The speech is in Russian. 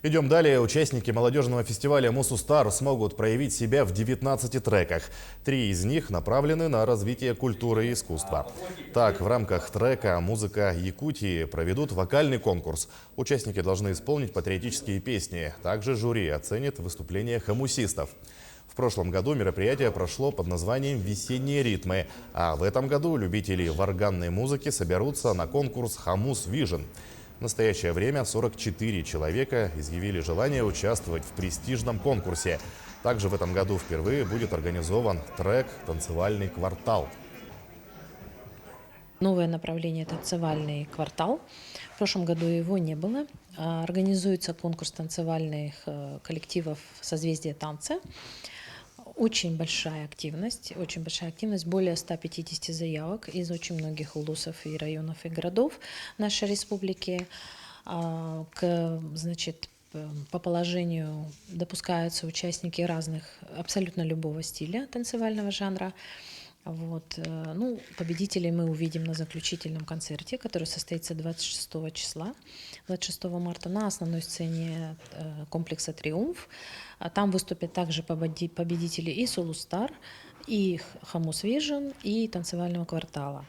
Идем далее. Участники молодежного фестиваля «Мусустар» смогут проявить себя в 19 треках. 3 из них направлены на развитие культуры и искусства. Так, в рамках трека «Музыка Якутии» проведут вокальный конкурс. Участники должны исполнить патриотические песни. Также жюри оценит выступления хомусистов. В прошлом году мероприятие прошло под названием «Весенние ритмы», а в этом году любители варганной музыки соберутся на конкурс «Хамус Вижн». В настоящее время 44 человека изъявили желание участвовать в престижном конкурсе. Также в этом году впервые будет организован трек «Танцевальный квартал». Новое направление «Танцевальный квартал». В прошлом году его не было. Организуется конкурс танцевальных коллективов «Созвездие танца». Очень большая активность, более 150 заявок из очень многих улусов и районов и городов нашей республики. По положению допускаются участники разных, абсолютно любого стиля танцевального жанра. Победителей мы увидим на заключительном концерте, который состоится 26 числа, 26 марта на основной сцене комплекса «Триумф». Там выступят также победители и «Солустар», и «Хамус Вижн», и «Танцевального квартала».